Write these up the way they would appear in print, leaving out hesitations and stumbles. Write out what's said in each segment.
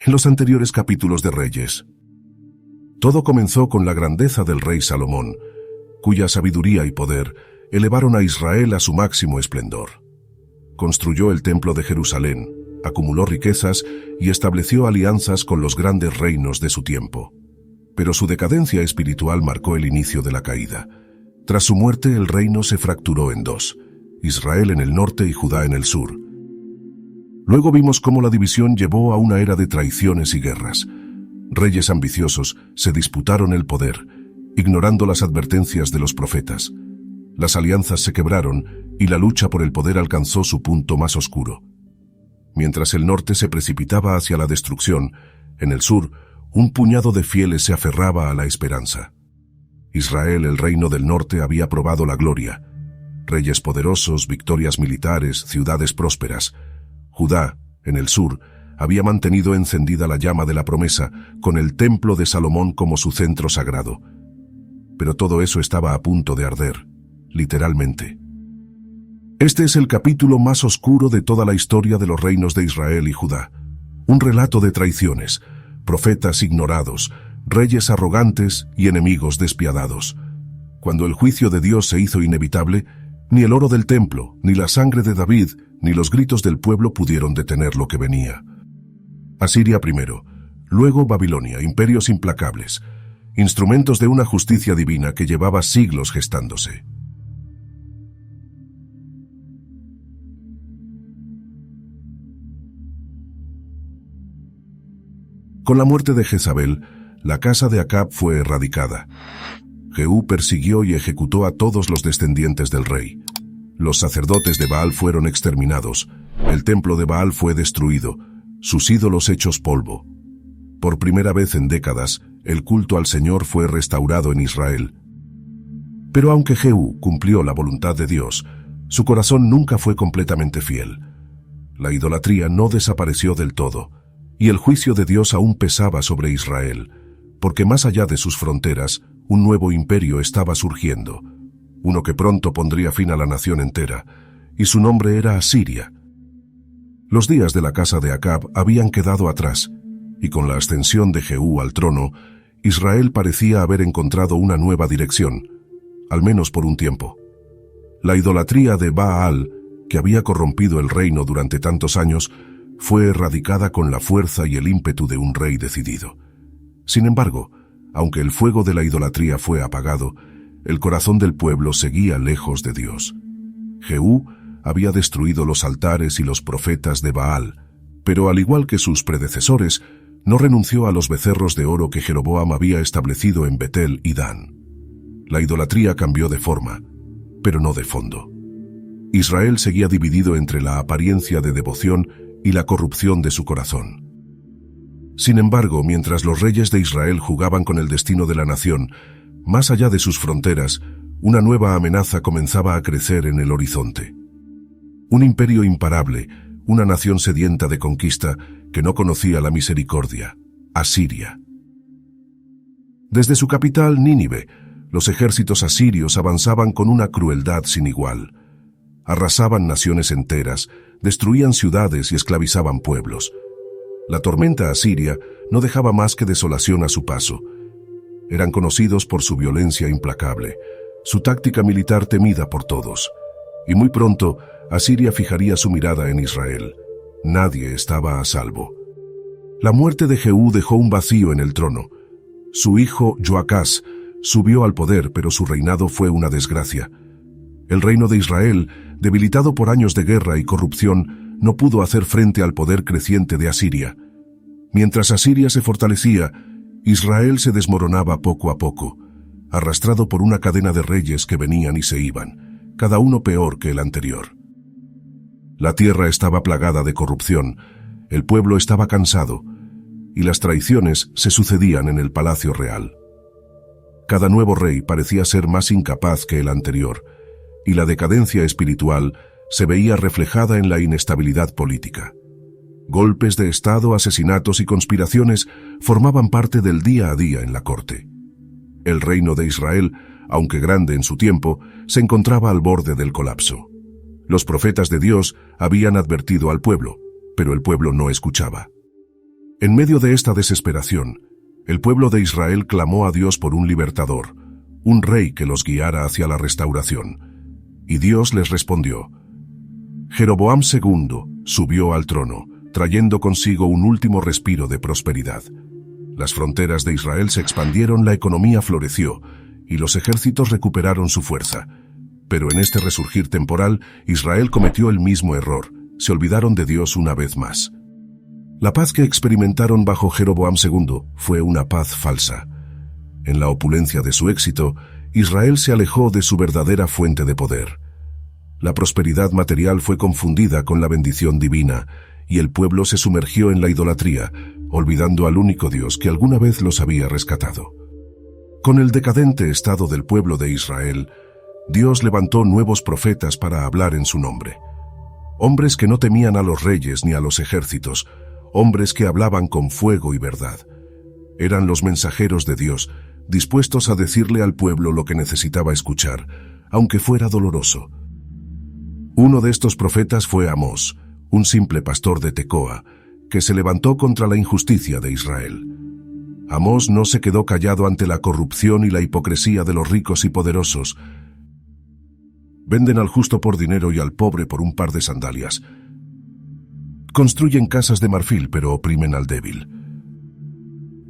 En los anteriores capítulos de Reyes, todo comenzó con la grandeza del rey Salomón, cuya sabiduría y poder elevaron a Israel a su máximo esplendor. Construyó el templo de Jerusalén, acumuló riquezas y estableció alianzas con los grandes reinos de su tiempo. Pero su decadencia espiritual marcó el inicio de la caída. Tras su muerte, el reino se fracturó en dos: Israel en el norte y Judá en el sur. Luego vimos cómo la división llevó a una era de traiciones y guerras. Reyes ambiciosos se disputaron el poder, ignorando las advertencias de los profetas. Las alianzas se quebraron y la lucha por el poder alcanzó su punto más oscuro. Mientras el norte se precipitaba hacia la destrucción, en el sur, un puñado de fieles se aferraba a la esperanza. Israel, el reino del norte, había probado la gloria: reyes poderosos, victorias militares, ciudades prósperas. Judá, en el sur, había mantenido encendida la llama de la promesa, con el templo de Salomón como su centro sagrado. Pero todo eso estaba a punto de arder, literalmente. Este es el capítulo más oscuro de toda la historia de los reinos de Israel y Judá. Un relato de traiciones, profetas ignorados, reyes arrogantes y enemigos despiadados. Cuando el juicio de Dios se hizo inevitable, ni el oro del templo, ni la sangre de David, ni los gritos del pueblo pudieron detener lo que venía. Asiria primero, luego Babilonia, imperios implacables, instrumentos de una justicia divina que llevaba siglos gestándose. Con la muerte de Jezabel, la casa de Acab fue erradicada. Jehú persiguió y ejecutó a todos los descendientes del rey. Los sacerdotes de Baal fueron exterminados, el templo de Baal fue destruido, sus ídolos hechos polvo. Por primera vez en décadas, el culto al Señor fue restaurado en Israel. Pero aunque Jehú cumplió la voluntad de Dios, su corazón nunca fue completamente fiel. La idolatría no desapareció del todo, y el juicio de Dios aún pesaba sobre Israel, porque más allá de sus fronteras, un nuevo imperio estaba surgiendo, uno que pronto pondría fin a la nación entera, y su nombre era Asiria. Los días de la casa de Acab habían quedado atrás, y con la ascensión de Jehú al trono, Israel parecía haber encontrado una nueva dirección, al menos por un tiempo. La idolatría de Baal, que había corrompido el reino durante tantos años, fue erradicada con la fuerza y el ímpetu de un rey decidido. Sin embargo, aunque el fuego de la idolatría fue apagado, el corazón del pueblo seguía lejos de Dios. Jehú había destruido los altares y los profetas de Baal, pero al igual que sus predecesores, no renunció a los becerros de oro que Jeroboam había establecido en Betel y Dan. La idolatría cambió de forma, pero no de fondo. Israel seguía dividido entre la apariencia de devoción y la corrupción de su corazón. Sin embargo, mientras los reyes de Israel jugaban con el destino de la nación, más allá de sus fronteras, una nueva amenaza comenzaba a crecer en el horizonte. Un imperio imparable, una nación sedienta de conquista que no conocía la misericordia: Asiria. Desde su capital, Nínive, los ejércitos asirios avanzaban con una crueldad sin igual. Arrasaban naciones enteras, destruían ciudades y esclavizaban pueblos. La tormenta asiria no dejaba más que desolación a su paso. Eran conocidos por su violencia implacable, su táctica militar temida por todos. Y muy pronto, Asiria fijaría su mirada en Israel. Nadie estaba a salvo. La muerte de Jehú dejó un vacío en el trono. Su hijo, Joacás, subió al poder, pero su reinado fue una desgracia. El reino de Israel, debilitado por años de guerra y corrupción, no pudo hacer frente al poder creciente de Asiria. Mientras Asiria se fortalecía, Israel se desmoronaba poco a poco, arrastrado por una cadena de reyes que venían y se iban, cada uno peor que el anterior. La tierra estaba plagada de corrupción, el pueblo estaba cansado, y las traiciones se sucedían en el palacio real. Cada nuevo rey parecía ser más incapaz que el anterior, y la decadencia espiritual se veía reflejada en la inestabilidad política. Golpes de Estado, asesinatos y conspiraciones formaban parte del día a día en la corte. El reino de Israel, aunque grande en su tiempo, se encontraba al borde del colapso. Los profetas de Dios habían advertido al pueblo, pero el pueblo no escuchaba. En medio de esta desesperación, el pueblo de Israel clamó a Dios por un libertador, un rey que los guiara hacia la restauración. Y Dios les respondió. Jeroboam II subió al trono, trayendo consigo un último respiro de prosperidad. Las fronteras de Israel se expandieron, la economía floreció, y los ejércitos recuperaron su fuerza. Pero en este resurgir temporal, Israel cometió el mismo error. Se olvidaron de Dios una vez más. La paz que experimentaron bajo Jeroboam II fue una paz falsa. En la opulencia de su éxito, Israel se alejó de su verdadera fuente de poder. La prosperidad material fue confundida con la bendición divina, y el pueblo se sumergió en la idolatría, olvidando al único Dios que alguna vez los había rescatado. Con el decadente estado del pueblo de Israel, Dios levantó nuevos profetas para hablar en su nombre. Hombres que no temían a los reyes ni a los ejércitos, hombres que hablaban con fuego y verdad. Eran los mensajeros de Dios, dispuestos a decirle al pueblo lo que necesitaba escuchar, aunque fuera doloroso. Uno de estos profetas fue Amós, un simple pastor de Tecoa, que se levantó contra la injusticia de Israel. Amós no se quedó callado ante la corrupción y la hipocresía de los ricos y poderosos. Venden al justo por dinero y al pobre por un par de sandalias. Construyen casas de marfil, pero oprimen al débil.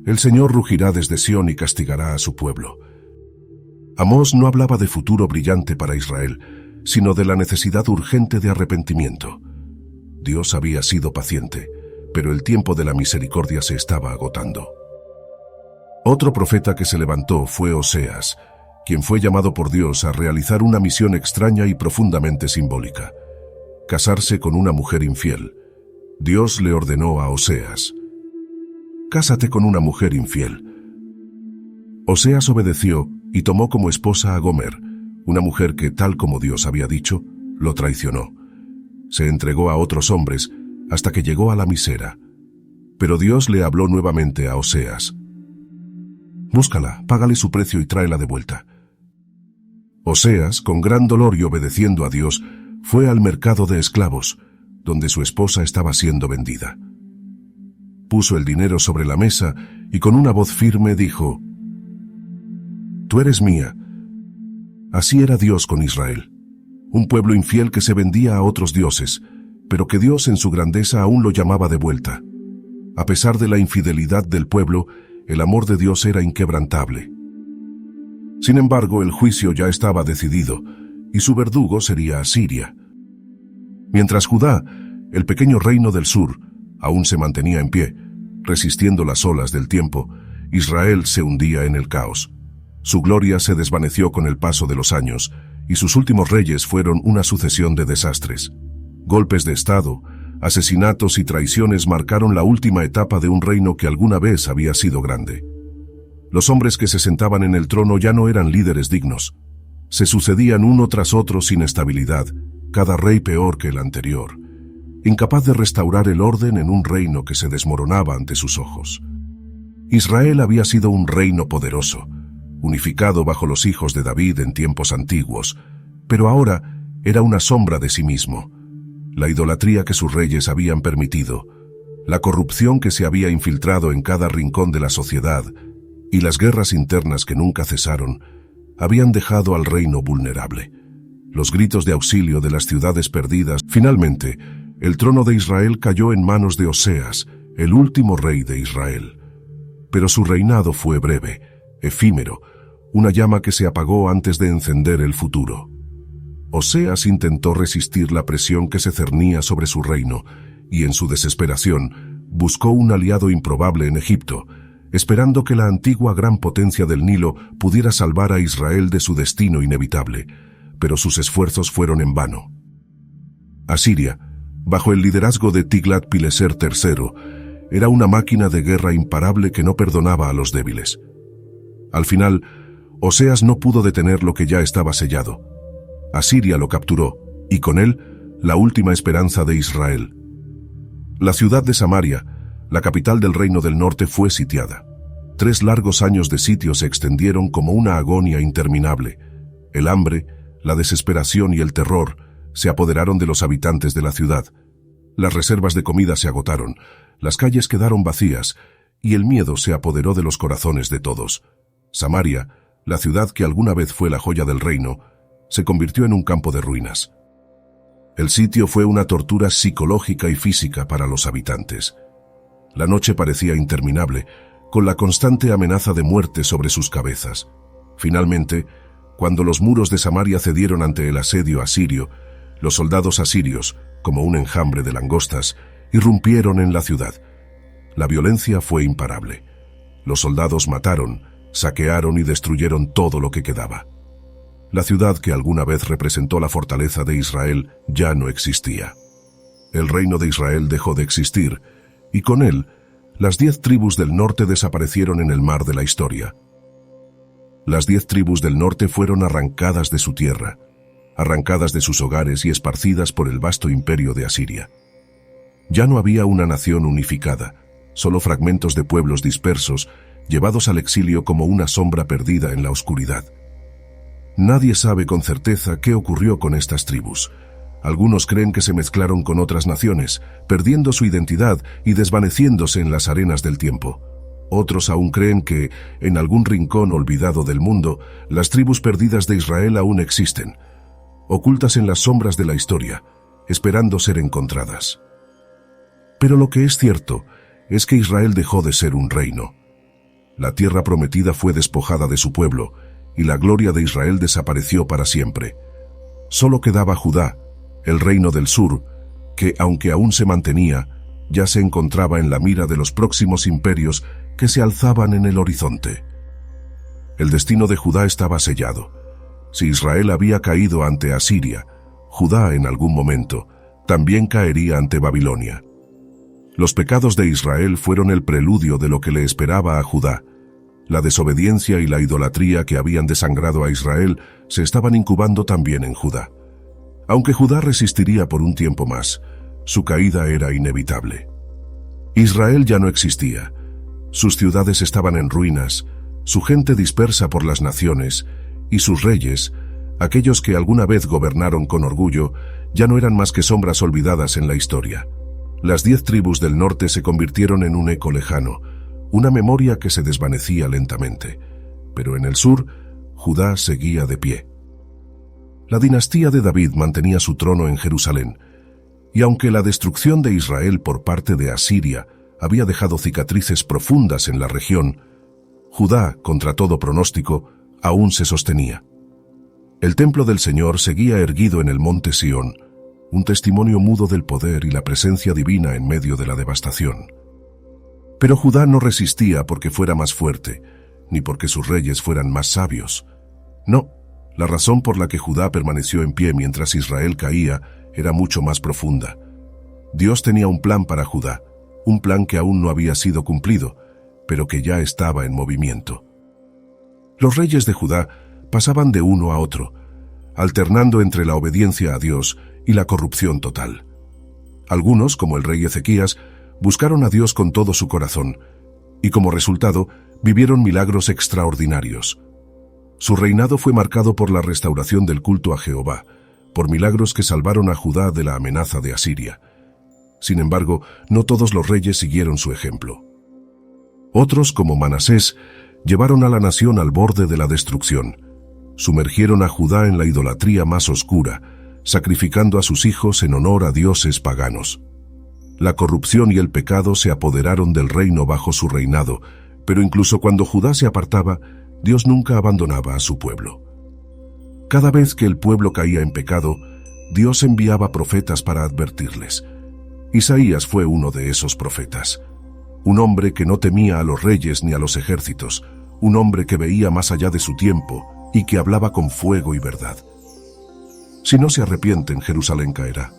El Señor rugirá desde Sión y castigará a su pueblo. Amós no hablaba de futuro brillante para Israel, sino de la necesidad urgente de arrepentimiento. Dios había sido paciente, pero el tiempo de la misericordia se estaba agotando. Otro profeta que se levantó fue Oseas, quien fue llamado por Dios a realizar una misión extraña y profundamente simbólica: casarse con una mujer infiel. Dios le ordenó a Oseas: «Cásate con una mujer infiel». Oseas obedeció y tomó como esposa a Gomer, una mujer que, tal como Dios había dicho, lo traicionó. Se entregó a otros hombres hasta que llegó a la misera. Pero Dios le habló nuevamente a Oseas: «Búscala, págale su precio y tráela de vuelta». Oseas, con gran dolor y obedeciendo a Dios, fue al mercado de esclavos, donde su esposa estaba siendo vendida. Puso el dinero sobre la mesa y con una voz firme dijo: «Tú eres mía». Así era Dios con Israel, un pueblo infiel que se vendía a otros dioses, pero que Dios en su grandeza aún lo llamaba de vuelta. A pesar de la infidelidad del pueblo, el amor de Dios era inquebrantable. Sin embargo, el juicio ya estaba decidido, y su verdugo sería Asiria. Mientras Judá, el pequeño reino del sur, aún se mantenía en pie, resistiendo las olas del tiempo, Israel se hundía en el caos. Su gloria se desvaneció con el paso de los años, y sus últimos reyes fueron una sucesión de desastres. Golpes de estado, asesinatos y traiciones marcaron la última etapa de un reino que alguna vez había sido grande. Los hombres que se sentaban en el trono ya no eran líderes dignos. Se sucedían uno tras otro sin estabilidad, cada rey peor que el anterior, incapaz de restaurar el orden en un reino que se desmoronaba ante sus ojos. Israel había sido un reino poderoso, unificado bajo los hijos de David en tiempos antiguos, pero ahora era una sombra de sí mismo. La idolatría que sus reyes habían permitido, la corrupción que se había infiltrado en cada rincón de la sociedad y las guerras internas que nunca cesaron, habían dejado al reino vulnerable. Los gritos de auxilio de las ciudades perdidas. Finalmente, el trono de Israel cayó en manos de Oseas, el último rey de Israel. Pero su reinado fue breve, efímero, una llama que se apagó antes de encender el futuro. Oseas intentó resistir la presión que se cernía sobre su reino, y en su desesperación buscó un aliado improbable en Egipto, esperando que la antigua gran potencia del Nilo pudiera salvar a Israel de su destino inevitable, pero sus esfuerzos fueron en vano. Asiria, bajo el liderazgo de Tiglat-Pileser III, era una máquina de guerra imparable que no perdonaba a los débiles. Al final, Oseas no pudo detener lo que ya estaba sellado. Asiria lo capturó, y con él, la última esperanza de Israel. La ciudad de Samaria, la capital del reino del norte, fue sitiada. 3 largos años de sitio se extendieron como una agonía interminable. El hambre, la desesperación y el terror se apoderaron de los habitantes de la ciudad. Las reservas de comida se agotaron, Las calles quedaron vacías y el miedo se apoderó de los corazones de todos. Samaria, la ciudad que alguna vez fue la joya del reino, se convirtió en un campo de ruinas. El sitio fue una tortura psicológica y física para los habitantes. La noche parecía interminable, con la constante amenaza de muerte sobre sus cabezas. Finalmente, cuando los muros de Samaria cedieron ante el asedio asirio, los soldados asirios, como un enjambre de langostas, irrumpieron en la ciudad. La violencia fue imparable. Los soldados mataron, saquearon y destruyeron todo lo que quedaba. La ciudad que alguna vez representó la fortaleza de Israel ya no existía. El reino de Israel dejó de existir, y con él, las 10 tribus del norte desaparecieron en el mar de la historia. Las 10 tribus del norte fueron arrancadas de su tierra, arrancadas de sus hogares y esparcidas por el vasto imperio de Asiria. Ya no había una nación unificada, solo fragmentos de pueblos dispersos, llevados al exilio como una sombra perdida en la oscuridad. Nadie sabe con certeza qué ocurrió con estas tribus. Algunos creen que se mezclaron con otras naciones, perdiendo su identidad y desvaneciéndose en las arenas del tiempo. Otros aún creen que, en algún rincón olvidado del mundo, las tribus perdidas de Israel aún existen, ocultas en las sombras de la historia, esperando ser encontradas. Pero lo que es cierto es que Israel dejó de ser un reino. La tierra prometida fue despojada de su pueblo, y la gloria de Israel desapareció para siempre. Solo quedaba Judá, el reino del sur, que, aunque aún se mantenía, ya se encontraba en la mira de los próximos imperios que se alzaban en el horizonte. El destino de Judá estaba sellado. Si Israel había caído ante Asiria, Judá en algún momento también caería ante Babilonia. Los pecados de Israel fueron el preludio de lo que le esperaba a Judá. La desobediencia y la idolatría que habían desangrado a Israel se estaban incubando también en Judá. Aunque Judá resistiría por un tiempo más, su caída era inevitable. Israel ya no existía. Sus ciudades estaban en ruinas, su gente dispersa por las naciones, y sus reyes, aquellos que alguna vez gobernaron con orgullo, ya no eran más que sombras olvidadas en la historia. Las 10 tribus del norte se convirtieron en un eco lejano, una memoria que se desvanecía lentamente. Pero en el sur, Judá seguía de pie. La dinastía de David mantenía su trono en Jerusalén, y aunque la destrucción de Israel por parte de Asiria había dejado cicatrices profundas en la región, Judá, contra todo pronóstico, aún se sostenía. El templo del Señor seguía erguido en el monte Sión, un testimonio mudo del poder y la presencia divina en medio de la devastación. Pero Judá no resistía porque fuera más fuerte, ni porque sus reyes fueran más sabios. No, la razón por la que Judá permaneció en pie mientras Israel caía era mucho más profunda. Dios tenía un plan para Judá, un plan que aún no había sido cumplido, pero que ya estaba en movimiento. Los reyes de Judá pasaban de uno a otro, alternando entre la obediencia a Dios y la corrupción total. Algunos, como el rey Ezequías, buscaron a Dios con todo su corazón, y como resultado, vivieron milagros extraordinarios. Su reinado fue marcado por la restauración del culto a Jehová, por milagros que salvaron a Judá de la amenaza de Asiria. Sin embargo, no todos los reyes siguieron su ejemplo. Otros, como Manasés, llevaron a la nación al borde de la destrucción. Sumergieron a Judá en la idolatría más oscura, sacrificando a sus hijos en honor a dioses paganos. La corrupción y el pecado se apoderaron del reino bajo su reinado, pero incluso cuando Judá se apartaba, Dios nunca abandonaba a su pueblo. Cada vez que el pueblo caía en pecado, Dios enviaba profetas para advertirles. Isaías fue uno de esos profetas. Un hombre que no temía a los reyes ni a los ejércitos, un hombre que veía más allá de su tiempo y que hablaba con fuego y verdad. Si no se arrepienten, Jerusalén caerá.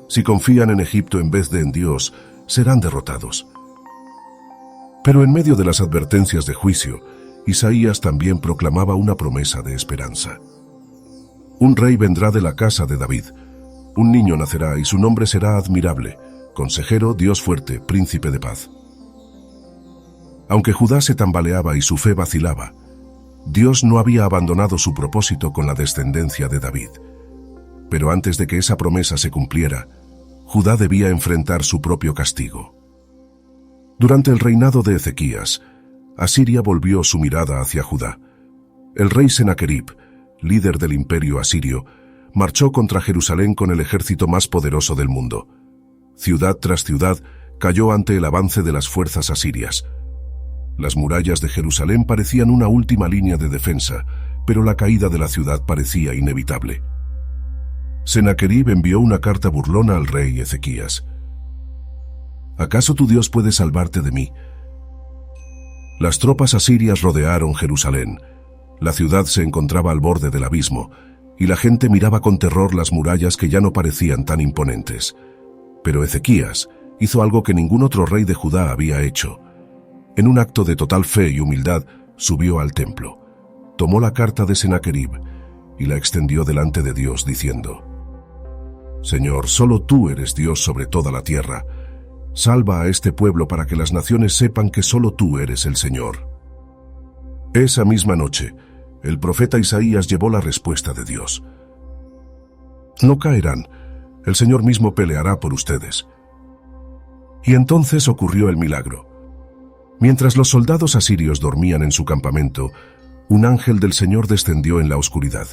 Si confían en Egipto en vez de en Dios, serán derrotados. Pero en medio de las advertencias de juicio, Isaías también proclamaba una promesa de esperanza. Un rey vendrá de la casa de David. Un niño nacerá y su nombre será admirable, consejero, Dios fuerte, príncipe de paz. Aunque Judá se tambaleaba y su fe vacilaba, Dios no había abandonado su propósito con la descendencia de David. Pero antes de que esa promesa se cumpliera, Judá debía enfrentar su propio castigo. Durante el reinado de Ezequías, Asiria volvió su mirada hacia Judá. El rey Senaquerib, líder del imperio asirio, marchó contra Jerusalén con el ejército más poderoso del mundo. Ciudad tras ciudad cayó ante el avance de las fuerzas asirias. Las murallas de Jerusalén parecían una última línea de defensa, pero la caída de la ciudad parecía inevitable. Senaquerib envió una carta burlona al rey Ezequías. ¿Acaso tu Dios puede salvarte de mí? Las tropas asirias rodearon Jerusalén. La ciudad se encontraba al borde del abismo, y la gente miraba con terror las murallas que ya no parecían tan imponentes. Pero Ezequías hizo algo que ningún otro rey de Judá había hecho. En un acto de total fe y humildad, subió al templo, tomó la carta de Senaquerib y la extendió delante de Dios diciendo: Señor, solo tú eres Dios sobre toda la tierra. Salva a este pueblo para que las naciones sepan que solo tú eres el Señor. Esa misma noche, el profeta Isaías llevó la respuesta de Dios. No caerán, el Señor mismo peleará por ustedes. Y entonces ocurrió el milagro. Mientras los soldados asirios dormían en su campamento, un ángel del Señor descendió en la oscuridad.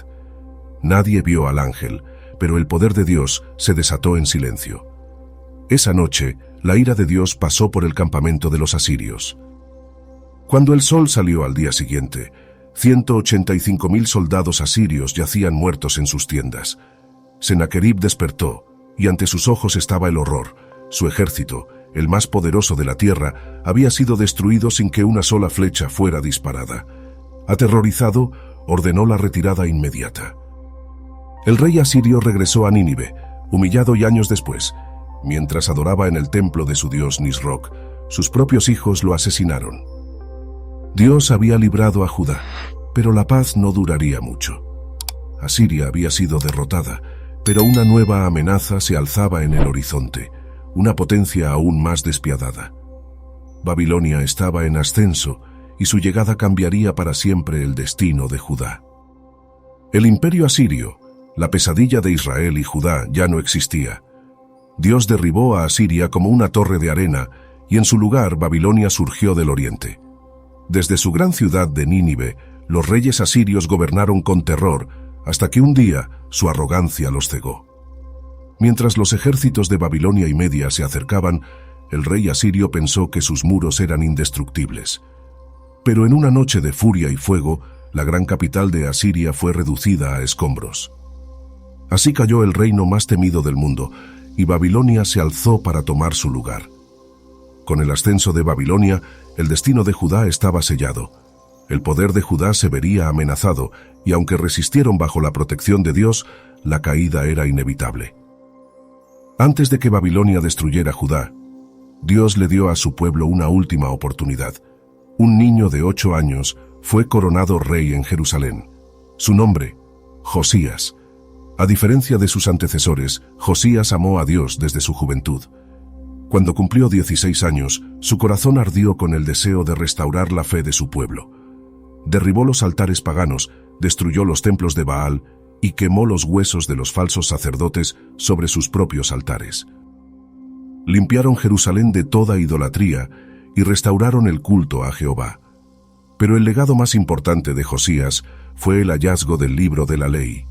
Nadie vio al ángel, pero el poder de Dios se desató en silencio. Esa noche, la ira de Dios pasó por el campamento de los asirios. Cuando el sol salió al día siguiente, 185.000 soldados asirios yacían muertos en sus tiendas. Senaquerib despertó, y ante sus ojos estaba el horror. Su ejército, el más poderoso de la tierra, había sido destruido sin que una sola flecha fuera disparada. Aterrorizado, ordenó la retirada inmediata. El rey asirio regresó a Nínive, humillado, y años después, mientras adoraba en el templo de su dios Nisroch, sus propios hijos lo asesinaron. Dios había librado a Judá, pero la paz no duraría mucho. Asiria había sido derrotada, pero una nueva amenaza se alzaba en el horizonte, una potencia aún más despiadada. Babilonia estaba en ascenso, y su llegada cambiaría para siempre el destino de Judá. El imperio asirio, la pesadilla de Israel y Judá, ya no existía. Dios derribó a Asiria como una torre de arena, y en su lugar Babilonia surgió del oriente. Desde su gran ciudad de Nínive, los reyes asirios gobernaron con terror, hasta que un día su arrogancia los cegó. Mientras los ejércitos de Babilonia y Media se acercaban, el rey asirio pensó que sus muros eran indestructibles. Pero en una noche de furia y fuego, la gran capital de Asiria fue reducida a escombros. Así cayó el reino más temido del mundo, y Babilonia se alzó para tomar su lugar. Con el ascenso de Babilonia, el destino de Judá estaba sellado. El poder de Judá se vería amenazado, y aunque resistieron bajo la protección de Dios, la caída era inevitable. Antes de que Babilonia destruyera Judá, Dios le dio a su pueblo una última oportunidad. Un niño de 8 años fue coronado rey en Jerusalén. Su nombre, Josías. A diferencia de sus antecesores, Josías amó a Dios desde su juventud. Cuando cumplió 16 años, su corazón ardió con el deseo de restaurar la fe de su pueblo. Derribó los altares paganos, destruyó los templos de Baal y quemó los huesos de los falsos sacerdotes sobre sus propios altares. Limpiaron Jerusalén de toda idolatría y restauraron el culto a Jehová. Pero el legado más importante de Josías fue el hallazgo del libro de la ley.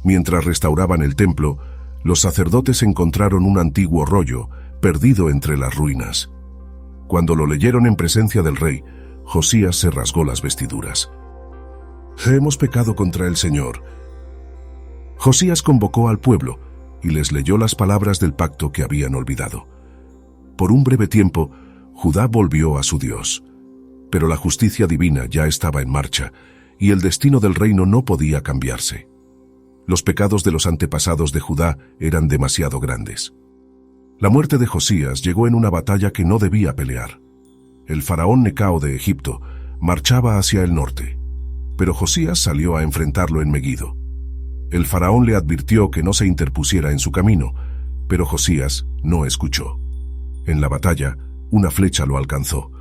Mientras restauraban el templo, los sacerdotes encontraron un antiguo rollo perdido entre las ruinas. Cuando lo leyeron en presencia del rey, Josías se rasgó las vestiduras. «Hemos pecado contra el Señor». Josías convocó al pueblo y les leyó las palabras del pacto que habían olvidado. Por un breve tiempo, Judá volvió a su Dios. Pero la justicia divina ya estaba en marcha, y el destino del reino no podía cambiarse. Los pecados de los antepasados de Judá eran demasiado grandes. La muerte de Josías llegó en una batalla que no debía pelear. El faraón Necao de Egipto marchaba hacia el norte, pero Josías salió a enfrentarlo en Megido. El faraón le advirtió que no se interpusiera en su camino, pero Josías no escuchó. En la batalla, una flecha lo alcanzó.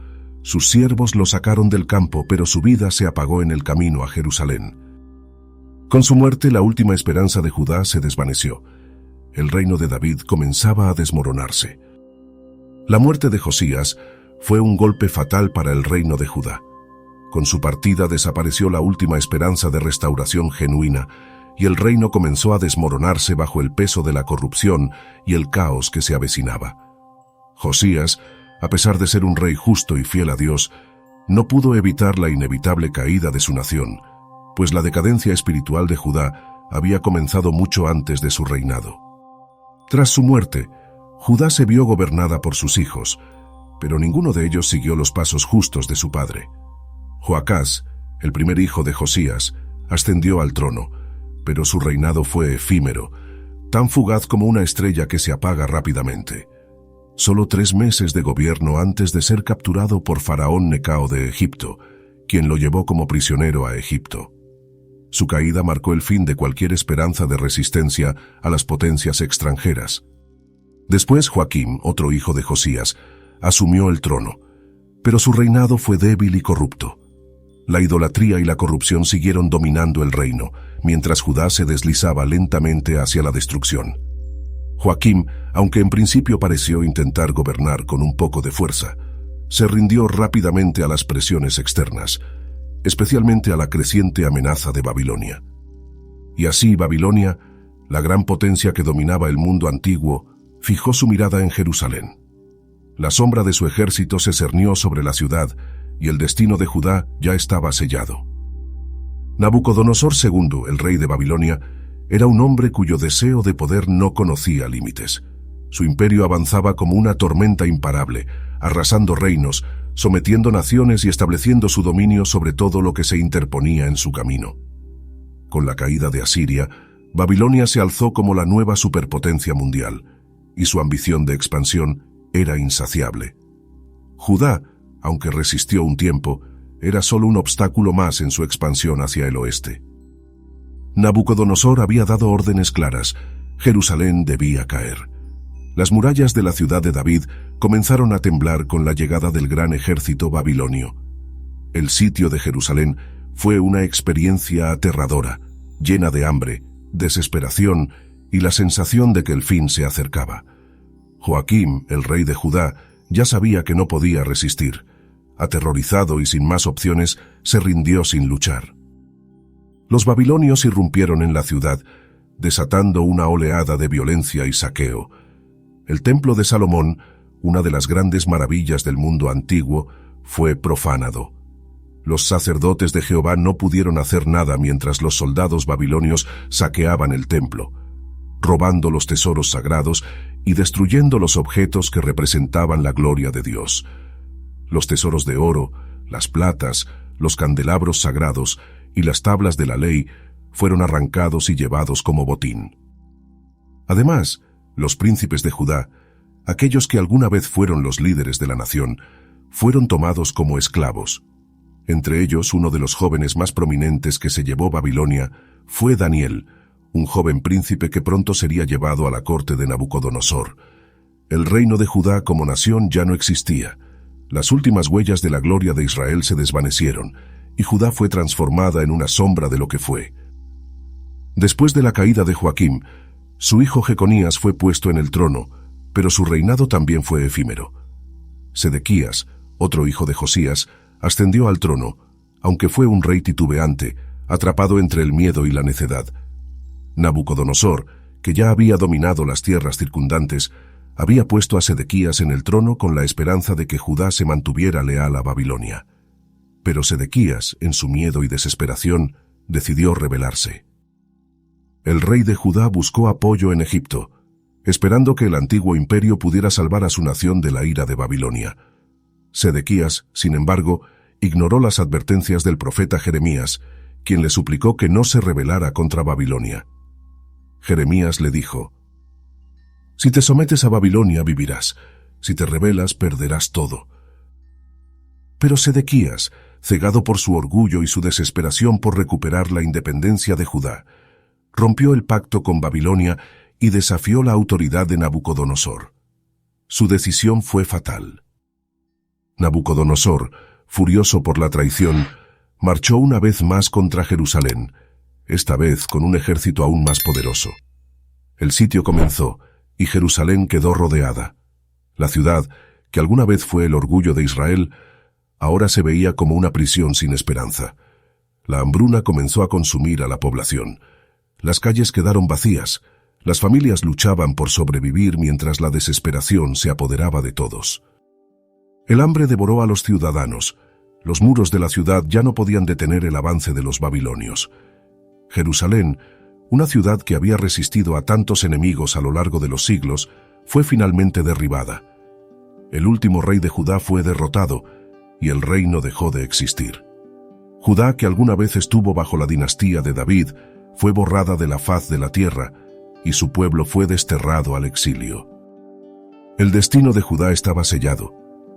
Sus siervos lo sacaron del campo, pero su vida se apagó en el camino a Jerusalén. Con su muerte, la última esperanza de Judá se desvaneció. El reino de David comenzaba a desmoronarse. La muerte de Josías fue un golpe fatal para el reino de Judá. Con su partida desapareció la última esperanza de restauración genuina, y el reino comenzó a desmoronarse bajo el peso de la corrupción y el caos que se avecinaba. Josías, a pesar de ser un rey justo y fiel a Dios, no pudo evitar la inevitable caída de su nación, pues la decadencia espiritual de Judá había comenzado mucho antes de su reinado. Tras su muerte, Judá se vio gobernada por sus hijos, pero ninguno de ellos siguió los pasos justos de su padre. Joacás, el primer hijo de Josías, ascendió al trono, pero su reinado fue efímero, tan fugaz como una estrella que se apaga rápidamente. Solo 3 meses de gobierno antes de ser capturado por Faraón Necao de Egipto, quien lo llevó como prisionero a Egipto. Su caída marcó el fin de cualquier esperanza de resistencia a las potencias extranjeras. Después Joaquim, otro hijo de Josías, asumió el trono, pero su reinado fue débil y corrupto. La idolatría y la corrupción siguieron dominando el reino, mientras Judá se deslizaba lentamente hacia la destrucción. Joaquim, aunque en principio pareció intentar gobernar con un poco de fuerza, se rindió rápidamente a las presiones externas, especialmente a la creciente amenaza de Babilonia. Y así Babilonia, la gran potencia que dominaba el mundo antiguo, fijó su mirada en Jerusalén. La sombra de su ejército se cernió sobre la ciudad y el destino de Judá ya estaba sellado. Nabucodonosor II, el rey de Babilonia, era un hombre cuyo deseo de poder no conocía límites. Su imperio avanzaba como una tormenta imparable, arrasando reinos, sometiendo naciones y estableciendo su dominio sobre todo lo que se interponía en su camino. Con la caída de Asiria, Babilonia se alzó como la nueva superpotencia mundial, y su ambición de expansión era insaciable. Judá, aunque resistió un tiempo, era solo un obstáculo más en su expansión hacia el oeste. Nabucodonosor había dado órdenes claras: Jerusalén debía caer. Las murallas de la ciudad de David comenzaron a temblar con la llegada del gran ejército babilonio. El sitio de Jerusalén fue una experiencia aterradora, llena de hambre, desesperación y la sensación de que el fin se acercaba. Joaquim, el rey de Judá, ya sabía que no podía resistir. Aterrorizado y sin más opciones, se rindió sin luchar. Los babilonios irrumpieron en la ciudad, desatando una oleada de violencia y saqueo. El templo de Salomón, una de las grandes maravillas del mundo antiguo, fue profanado. Los sacerdotes de Jehová no pudieron hacer nada mientras los soldados babilonios saqueaban el templo, robando los tesoros sagrados y destruyendo los objetos que representaban la gloria de Dios. Los tesoros de oro, las platas, los candelabros sagrados y las tablas de la ley fueron arrancados y llevados como botín. Además, los príncipes de Judá, aquellos que alguna vez fueron los líderes de la nación, fueron tomados como esclavos. Entre ellos, uno de los jóvenes más prominentes que se llevó Babilonia fue Daniel, un joven príncipe que pronto sería llevado a la corte de Nabucodonosor. El reino de Judá como nación ya no existía. Las últimas huellas de la gloria de Israel se desvanecieron, y Judá fue transformada en una sombra de lo que fue. Después de la caída de Joaquim, su hijo Jeconías fue puesto en el trono, pero su reinado también fue efímero. Sedequías, otro hijo de Josías, ascendió al trono, aunque fue un rey titubeante, atrapado entre el miedo y la necedad. Nabucodonosor, que ya había dominado las tierras circundantes, había puesto a Sedequías en el trono con la esperanza de que Judá se mantuviera leal a Babilonia. Pero Sedequías, en su miedo y desesperación, decidió rebelarse. El rey de Judá buscó apoyo en Egipto, esperando que el antiguo imperio pudiera salvar a su nación de la ira de Babilonia. Sedequías, sin embargo, ignoró las advertencias del profeta Jeremías, quien le suplicó que no se rebelara contra Babilonia. Jeremías le dijo: «Si te sometes a Babilonia vivirás, si te rebelas perderás todo». Pero Sedequías, cegado por su orgullo y su desesperación por recuperar la independencia de Judá, rompió el pacto con Babilonia y desafió la autoridad de Nabucodonosor. Su decisión fue fatal. Nabucodonosor, furioso por la traición, marchó una vez más contra Jerusalén, esta vez con un ejército aún más poderoso. El sitio comenzó y Jerusalén quedó rodeada. La ciudad, que alguna vez fue el orgullo de Israel, ahora se veía como una prisión sin esperanza. La hambruna comenzó a consumir a la población. Las calles quedaron vacías. Las familias luchaban por sobrevivir mientras la desesperación se apoderaba de todos. El hambre devoró a los ciudadanos. Los muros de la ciudad ya no podían detener el avance de los babilonios. Jerusalén, una ciudad que había resistido a tantos enemigos a lo largo de los siglos, fue finalmente derribada. El último rey de Judá fue derrotado y el reino dejó de existir. Judá, que alguna vez estuvo bajo la dinastía de David, fue borrada de la faz de la tierra y su pueblo fue desterrado al exilio. El destino de Judá estaba sellado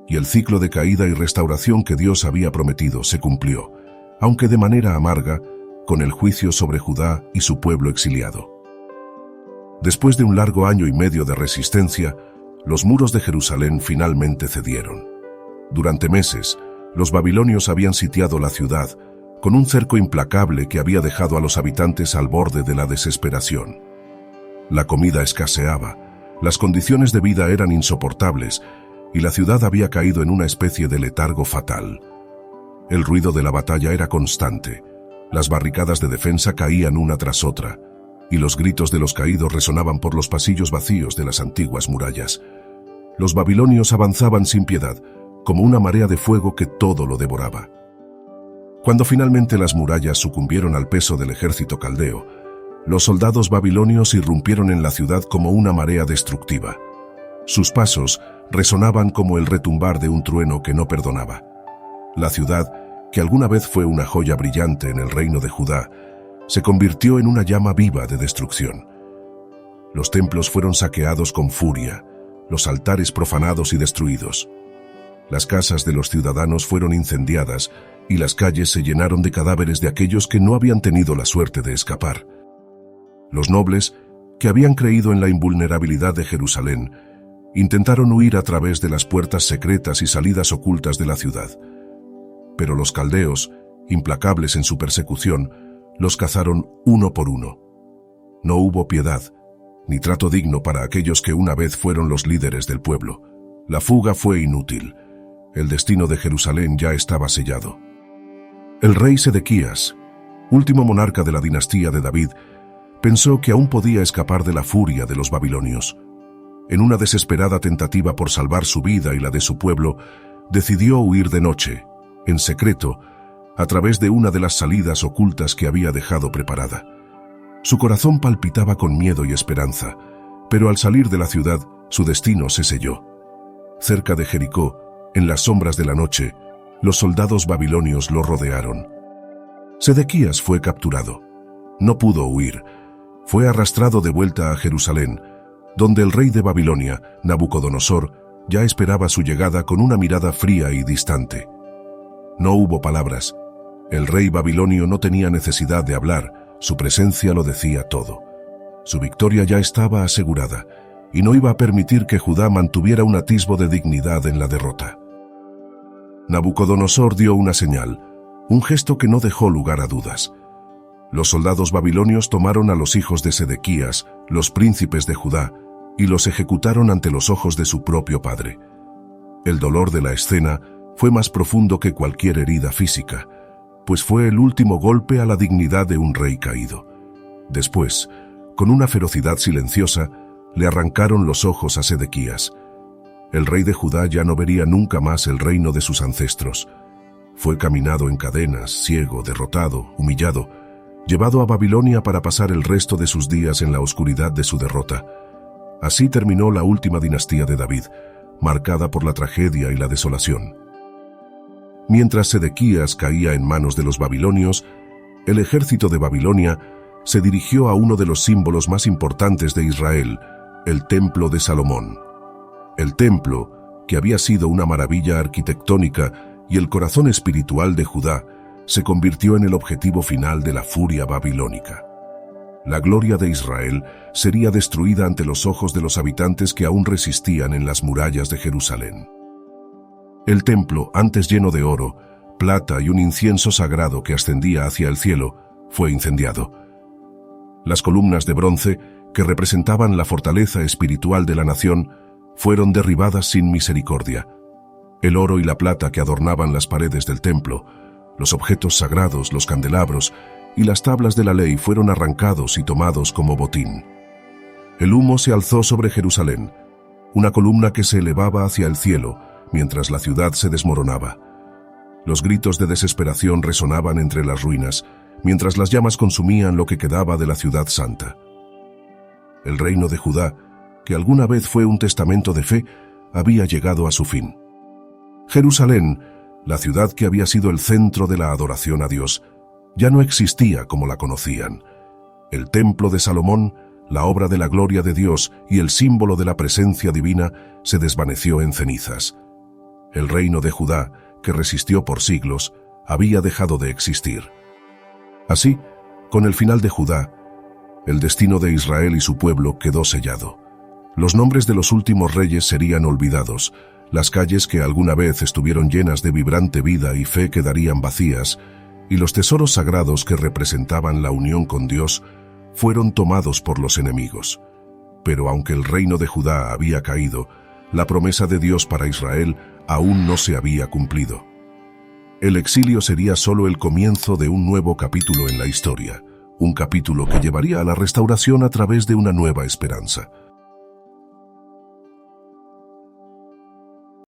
y el ciclo de caída y restauración que Dios había prometido se cumplió, aunque de manera amarga, con el juicio sobre Judá y su pueblo exiliado. Después de un largo año y medio de resistencia, los muros de Jerusalén finalmente cedieron. Durante meses, los babilonios habían sitiado la ciudad, con un cerco implacable que había dejado a los habitantes al borde de la desesperación. La comida escaseaba, las condiciones de vida eran insoportables, y la ciudad había caído en una especie de letargo fatal. El ruido de la batalla era constante, las barricadas de defensa caían una tras otra, y los gritos de los caídos resonaban por los pasillos vacíos de las antiguas murallas. Los babilonios avanzaban sin piedad, como una marea de fuego que todo lo devoraba. Cuando finalmente las murallas sucumbieron al peso del ejército caldeo, los soldados babilonios irrumpieron en la ciudad como una marea destructiva. Sus pasos resonaban como el retumbar de un trueno que no perdonaba. La ciudad, que alguna vez fue una joya brillante en el reino de Judá, se convirtió en una llama viva de destrucción. Los templos fueron saqueados con furia, los altares profanados y destruidos. Las casas de los ciudadanos fueron incendiadas y las calles se llenaron de cadáveres de aquellos que no habían tenido la suerte de escapar. Los nobles, que habían creído en la invulnerabilidad de Jerusalén, intentaron huir a través de las puertas secretas y salidas ocultas de la ciudad. Pero los caldeos, implacables en su persecución, los cazaron uno por uno. No hubo piedad, ni trato digno para aquellos que una vez fueron los líderes del pueblo. La fuga fue inútil. El destino de Jerusalén ya estaba sellado. El rey Sedequías, último monarca de la dinastía de David, pensó que aún podía escapar de la furia de los babilonios. En una desesperada tentativa por salvar su vida y la de su pueblo, decidió huir de noche, en secreto, a través de una de las salidas ocultas que había dejado preparada. Su corazón palpitaba con miedo y esperanza, pero al salir de la ciudad, su destino se selló. Cerca de Jericó, en las sombras de la noche, los soldados babilonios lo rodearon. Sedequías fue capturado. No pudo huir. Fue arrastrado de vuelta a Jerusalén, donde el rey de Babilonia, Nabucodonosor, ya esperaba su llegada con una mirada fría y distante. No hubo palabras. El rey babilonio no tenía necesidad de hablar, su presencia lo decía todo. Su victoria ya estaba asegurada, y no iba a permitir que Judá mantuviera un atisbo de dignidad en la derrota. Nabucodonosor dio una señal, un gesto que no dejó lugar a dudas. Los soldados babilonios tomaron a los hijos de Sedequías, los príncipes de Judá, y los ejecutaron ante los ojos de su propio padre. El dolor de la escena fue más profundo que cualquier herida física, pues fue el último golpe a la dignidad de un rey caído. Después, con una ferocidad silenciosa, le arrancaron los ojos a Sedequías. El rey de Judá ya no vería nunca más el reino de sus ancestros. Fue caminado en cadenas, ciego, derrotado, humillado, llevado a Babilonia para pasar el resto de sus días en la oscuridad de su derrota. Así terminó la última dinastía de David, marcada por la tragedia y la desolación. Mientras Sedequías caía en manos de los babilonios, el ejército de Babilonia se dirigió a uno de los símbolos más importantes de Israel, el Templo de Salomón. El templo, que había sido una maravilla arquitectónica y el corazón espiritual de Judá, se convirtió en el objetivo final de la furia babilónica. La gloria de Israel sería destruida ante los ojos de los habitantes que aún resistían en las murallas de Jerusalén. El templo, antes lleno de oro, plata y un incienso sagrado que ascendía hacia el cielo, fue incendiado. Las columnas de bronce, que representaban la fortaleza espiritual de la nación, fueron derribadas sin misericordia. El oro y la plata que adornaban las paredes del templo, los objetos sagrados, los candelabros y las tablas de la ley fueron arrancados y tomados como botín. El humo se alzó sobre Jerusalén, una columna que se elevaba hacia el cielo mientras la ciudad se desmoronaba. Los gritos de desesperación resonaban entre las ruinas, mientras las llamas consumían lo que quedaba de la ciudad santa. El reino de Judá, que alguna vez fue un testamento de fe, había llegado a su fin. Jerusalén, la ciudad que había sido el centro de la adoración a Dios, ya no existía como la conocían. El templo de Salomón, la obra de la gloria de Dios y el símbolo de la presencia divina, se desvaneció en cenizas. El reino de Judá, que resistió por siglos, había dejado de existir. Así, con el final de Judá, el destino de Israel y su pueblo quedó sellado. Los nombres de los últimos reyes serían olvidados, las calles que alguna vez estuvieron llenas de vibrante vida y fe quedarían vacías, y los tesoros sagrados que representaban la unión con Dios fueron tomados por los enemigos. Pero aunque el reino de Judá había caído, la promesa de Dios para Israel aún no se había cumplido. El exilio sería solo el comienzo de un nuevo capítulo en la historia, un capítulo que llevaría a la restauración a través de una nueva esperanza.